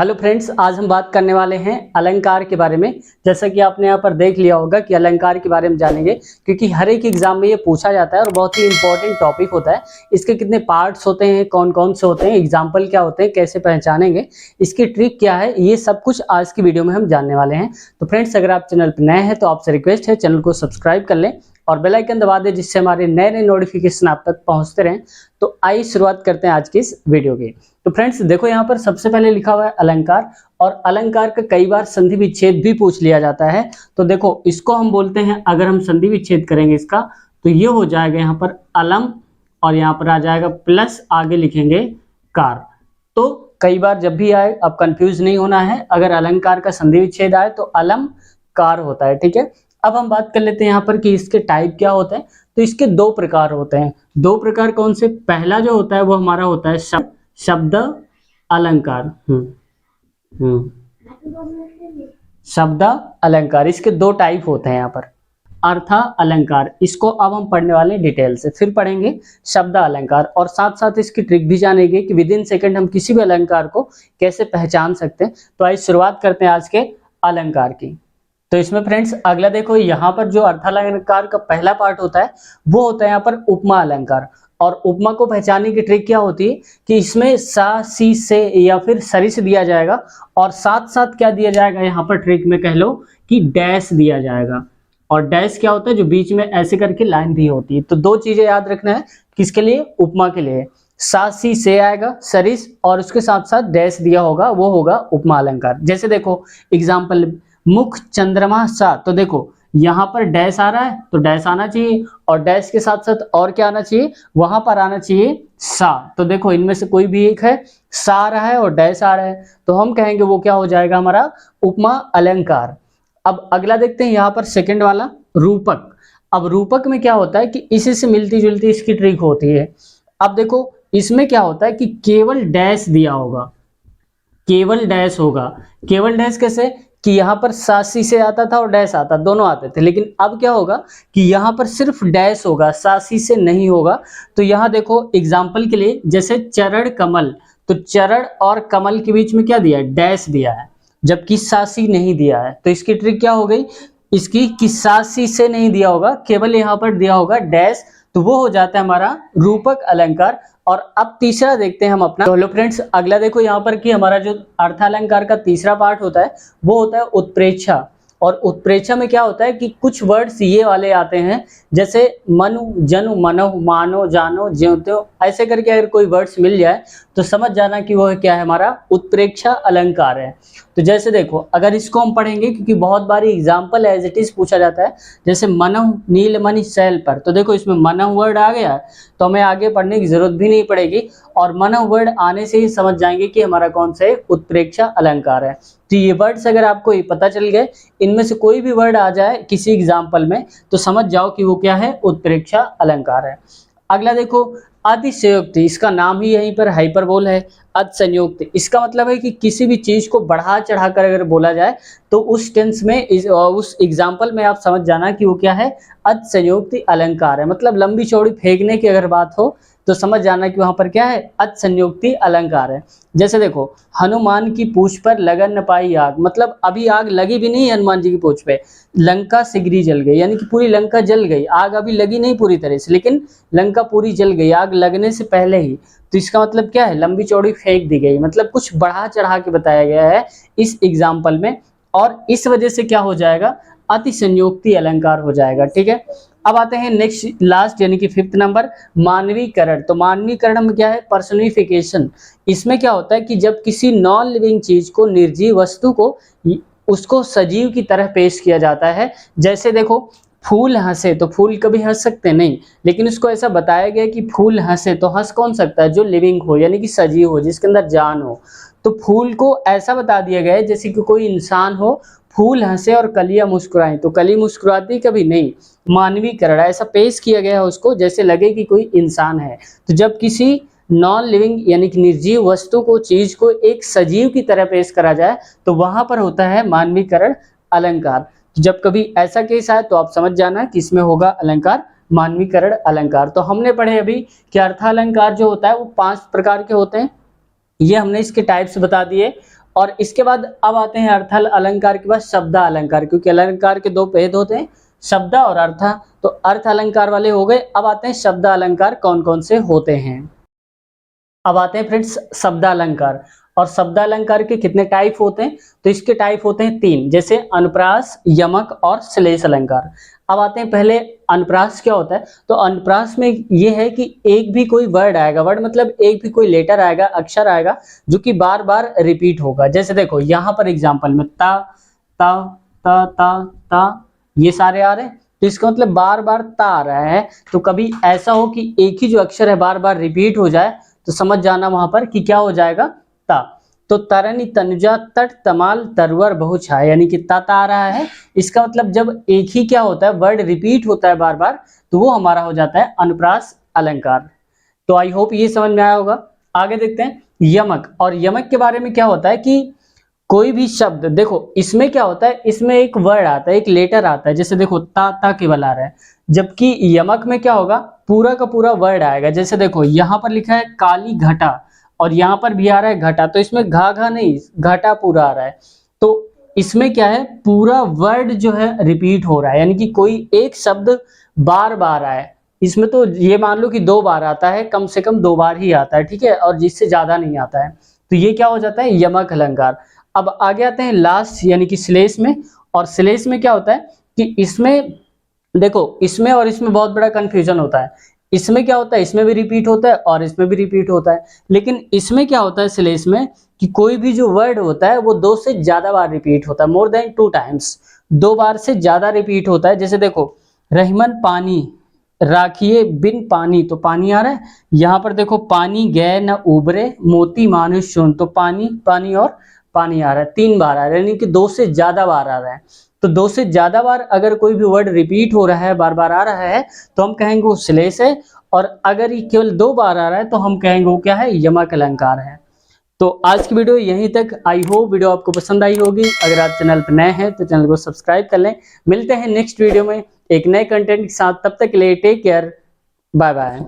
Hello friends, आज हम बात करने वाले हैं अलंकार के बारे में। जैसा कि आपने यहाँ पर देख लिया होगा कि अलंकार के बारे में जानेंगे, क्योंकि हर एक एग्जाम में ये पूछा जाता है और बहुत ही इंपॉर्टेंट टॉपिक होता है। इसके कितने पार्ट्स होते हैं, कौन कौन से होते हैं, एग्जाम्पल क्या होते हैं, कैसे पहचानेंगे, इसकी ट्रिक क्या है, ये सब कुछ आज की वीडियो में हम जानने वाले हैं। तो फ्रेंड्स, अगर आप चैनल पर नए हैं तो आपसे रिक्वेस्ट है चैनल को सब्सक्राइब कर लें और बेल आइकन दबा दें, जिससे हमारे नए नए नोटिफिकेशन आप तक पहुंचते रहें। तो आइए शुरुआत करते हैं आज की इस वीडियो की। तो फ्रेंड्स देखो, यहाँ पर सबसे पहले लिखा हुआ है अलंकार, और अलंकार का कई बार संधि विच्छेद भी पूछ लिया जाता है। तो देखो, इसको हम बोलते हैं, अगर हम संधि विच्छेद करेंगे इसका तो ये हो जाएगा यहाँ पर अलम, और यहाँ पर आ जाएगा प्लस, आगे लिखेंगे कार। तो कई बार जब भी आए, अब कंफ्यूज नहीं होना है, अगर अलंकार का संधि विच्छेद आए तो अलम कार होता है। ठीक है, अब हम बात कर लेते हैं यहाँ पर कि इसके टाइप क्या होते हैं। तो इसके दो प्रकार होते हैं। दो प्रकार कौन से? पहला जो होता है वो हमारा होता है शब्द अलंकार। शब्द अलंकार, इसके दो टाइप होते हैं यहाँ पर। अर्थ अलंकार, इसको अब हम पढ़ने वाले हैं डिटेल से, फिर पढ़ेंगे शब्द अलंकार, और साथ साथ इसकी ट्रिक भी जानेंगे कि विद इन सेकंड हम किसी भी अलंकार को कैसे पहचान सकते हैं। तो आइए शुरुआत करते हैं आज के अलंकार की। तो इसमें फ्रेंड्स अगला देखो, यहाँ पर जो अर्थालंकार का पहला पार्ट होता है वो होता है यहाँ पर उपमा अलंकार। और उपमा को पहचानने की ट्रिक क्या होती है कि इसमें सा, सी, से या फिर सरिस दिया जाएगा, और साथ साथ क्या दिया जाएगा यहाँ पर ट्रिक में कह लो कि डैश दिया जाएगा। और डैश क्या होता है? जो बीच में ऐसे करके लाइन दी होती है। तो दो चीजें याद रखना है, किसके लिए? उपमा के लिए। सा, सी, से आएगा, सरिस, और उसके साथ साथ डैश दिया होगा, वो होगा उपमा अलंकार। जैसे देखो एग्जाम्पल, मुख चंद्रमा सा, तो देखो यहाँ पर डैश आ रहा है तो डैश आना चाहिए, और डैश के साथ साथ और क्या आना चाहिए? वहां पर आना चाहिए सा। तो देखो इनमें से कोई भी एक है, सा आ रहा है और डैश आ रहा है, तो हम कहेंगे वो क्या हो जाएगा? हमारा उपमा अलंकार। अब अगला देखते हैं यहाँ पर सेकंड वाला, रूपक। अब रूपक में क्या होता है कि इसी से मिलती जुलती इसकी ट्रिक होती है। अब देखो इसमें क्या होता है कि केवल डैश दिया होगा, केवल डैश होगा। केवल डैश कैसे? कि यहाँ पर सासी से आता था और डैश आता, दोनों आते थे, लेकिन अब क्या होगा कि यहाँ पर सिर्फ डैश होगा, सासी से नहीं होगा। तो यहाँ देखो एग्जाम्पल के लिए, जैसे चरण कमल, तो चरण और कमल के बीच में क्या दिया है? डैश दिया है, जबकि सासी नहीं दिया है। तो इसकी ट्रिक क्या हो गई इसकी कि सासी से नहीं दिया होगा, केवल यहाँ पर दिया होगा डैश, तो वो हो जाता है हमारा रूपक अलंकार। और अब तीसरा देखते हैं हम अपना। तो हेलो फ्रेंड्स, अगला देखो यहाँ पर कि हमारा जो अर्थालंकार का तीसरा पार्ट होता है वो होता है उत्प्रेक्षा। और उत्प्रेक्षा में क्या होता है कि कुछ वर्ड्स ये वाले आते हैं, जैसे मनु, जनु, मनो, मानो, जानो, ज्योत्यो, ऐसे करके अगर कोई वर्ड्स मिल जाए तो समझ जाना कि वो क्या है? हमारा उत्प्रेक्षा अलंकार है। तो जैसे देखो, अगर इसको हम पढ़ेंगे, क्योंकि बहुत बारी एग्जाम्पल एज इट इज पूछा जाता है, जैसे मनहु नीलमणि शैल पर, तो देखो इसमें मनहु वर्ड आ गया तो हमें आगे पढ़ने की जरूरत भी नहीं पड़ेगी, और मनहु वर्ड आने से ही समझ जाएंगे कि हमारा कौन सा उत्प्रेक्षा अलंकार है। तो ये वर्ड्स अगर आपको ये पता चल गए, इनमें से कोई भी वर्ड आ जाए किसी एग्जाम्पल में, तो समझ जाओ कि वो क्या है? उत्प्रेक्षा अलंकार है। अगला देखो अतिशयोक्ति, इसका नाम ही यहीं पर हाइपरबोल है। अतिशयोक्ति, इसका मतलब है कि किसी भी चीज को बढ़ा चढ़ाकर अगर बोला जाए तो उस टेंस में, उस एग्जाम्पल में आप समझ जाना कि वो क्या है? अतिशयोक्ति अलंकार है। मतलब लंबी चौड़ी फेंकने की अगर बात हो तो समझ जाना कि वहां पर क्या है? अतिशयोक्ति अलंकार है। जैसे देखो, हनुमान की पूंछ पर लगन न पाई आग, मतलब अभी आग लगी भी नहीं हनुमान जी की पूंछ पे, लंका सिगरी जल गई, यानी कि पूरी लंका जल गई। आग अभी लगी नहीं पूरी तरह से, लेकिन लंका पूरी जल गई, आग लगने से पहले ही। तो इसका मतलब क्या है? लंबी चौड़ी फेंक दी गई, मतलब कुछ बढ़ा चढ़ा के बताया गया है इस एग्जाम्पल में, और इस वजह से क्या हो जाएगा? अतिशयोक्ति अलंकार हो जाएगा। ठीक है, अब आते हैं नेक्स्ट लास्ट यानी कि फिफ्थ नंबर, मानवीकरण। तो मानवीकरण में क्या है? पर्सनिफिकेशन। इसमें क्या होता है कि जब किसी नॉन लिविंग चीज को, निर्जीव वस्तु को, उसको सजीव की तरह पेश किया जाता है। जैसे देखो, फूल हंसे, तो फूल कभी हंस सकते नहीं, लेकिन उसको ऐसा बताया गया कि फूल हंसे, तो हंस कौन सकता है? जो लिविंग हो, यानी कि सजीव हो, जिसके अंदर जान हो। तो फूल को ऐसा बता दिया गया है जैसे कि कोई इंसान हो, फूल हंसे और कलियां मुस्कुराएं, तो कली मुस्कुराती कभी नहीं। मानवीकरण, ऐसा पेश किया गया है उसको जैसे लगे कि कोई इंसान है। तो जब किसी नॉन लिविंग यानी कि निर्जीव वस्तु को, चीज को एक सजीव की तरह पेश करा जाए तो वहां पर होता है मानवीकरण अलंकार। जब कभी ऐसा केस आए तो आप समझ जाना कि इसमें होगा अलंकार मानवीकरण अलंकार। तो हमने पढ़े अभी कि अर्थालंकार जो होता है वो 5 प्रकार के होते हैं, ये हमने इसके टाइप्स बता दिए। और इसके बाद अब आते हैं अर्थ अलंकार के बाद शब्द अलंकार, क्योंकि अलंकार के दो भेद होते हैं, शब्द और अर्थ। तो अर्थ अलंकार वाले हो गए। अब आते हैं शब्द अलंकार कौन कौन से होते हैं। अब आते हैं फ्रेंड्स शब्द अलंकार। और शब्द अलंकार के कितने टाइप होते हैं, तो इसके टाइप होते हैं 3, जैसे अनुप्रास, यमक और श्लेष अलंकार। अब आते हैं पहले अनुप्रास क्या होता है। तो अनुप्रास में ये है कि एक भी कोई वर्ड आएगा, वर्ड मतलब एक भी कोई लेटर आएगा, अक्षर आएगा जो कि बार बार रिपीट होगा। जैसे देखो यहाँ पर एग्जाम्पल में ता ता ता ता ता ये सारे आ रहे हैं, तो इसका मतलब बार बार ता आ रहा है। तो कभी ऐसा हो कि एक ही जो अक्षर है बार बार रिपीट हो जाए तो समझ जाना वहां पर कि क्या हो जाएगा, ता। तो तरनी तनुजा तट तमाल तरवर बहुछाया, यानी कि ता आ रहा है। इसका मतलब जब एक ही क्या होता है वर्ड रिपीट होता है बार बार, तो वो हमारा हो जाता है अनुप्रास अलंकार। तो आई होप ये समझ में आया होगा। आगे देखते हैं यमक। और यमक के बारे में क्या होता है कि कोई भी शब्द, देखो इसमें क्या होता है, इसमें एक वर्ड आता है, एक लेटर आता है। जैसे देखो ता केवल आ रहा है, जबकि यमक में क्या होगा, पूरा का पूरा वर्ड आएगा। जैसे देखो यहाँ पर लिखा है काली घटा और यहाँ पर भी आ रहा है घटा, तो इसमें घा नहीं, घटा पूरा आ रहा है। तो इसमें क्या है, पूरा वर्ड जो है रिपीट हो रहा है, यानी कि कोई एक शब्द बार बार आए। इसमें तो ये मान लो कि 2 बार आता है, कम से कम 2 बार ही आता है, ठीक है, और जिससे ज्यादा नहीं आता है। तो ये क्या हो जाता है, यमक अलंकार। अब आगे आते हैं लास्ट यानी कि श्लेष में। और श्लेष में क्या होता है कि इसमें देखो, इसमें और इसमें बहुत बड़ा कंफ्यूजन होता है। इसमें क्या होता है, इसमें भी रिपीट होता है और इसमें भी रिपीट होता है। लेकिन इसमें क्या होता है श्लेष में कि कोई भी जो वर्ड होता है वो 2 से ज्यादा बार रिपीट होता है, मोर देन 2 टाइम्स, 2 बार से ज्यादा रिपीट होता है। जैसे देखो रहीमन पानी राखिए बिन पानी, तो पानी आ रहा है। यहाँ पर देखो पानी गए न उबरे मोती मानुष सुन, तो पानी पानी और पानी आ रहा है, 3 बार आ रहा है, यानी कि 2 से ज्यादा बार आ रहा है। तो 2 से ज्यादा बार अगर कोई भी वर्ड रिपीट हो रहा है, बार बार आ रहा है, तो हम कहेंगे वो श्लेष है। और अगर ये केवल 2 बार आ रहा है तो हम कहेंगे वो क्या है, यमक अलंकार है। तो आज की वीडियो यहीं तक। आई होप वीडियो आपको पसंद आई होगी। अगर आप चैनल पर नए हैं तो चैनल को सब्सक्राइब कर लें। मिलते हैं नेक्स्ट वीडियो में एक नए कंटेंट के साथ, तब तक के लिए टेक केयर, बाय बाय।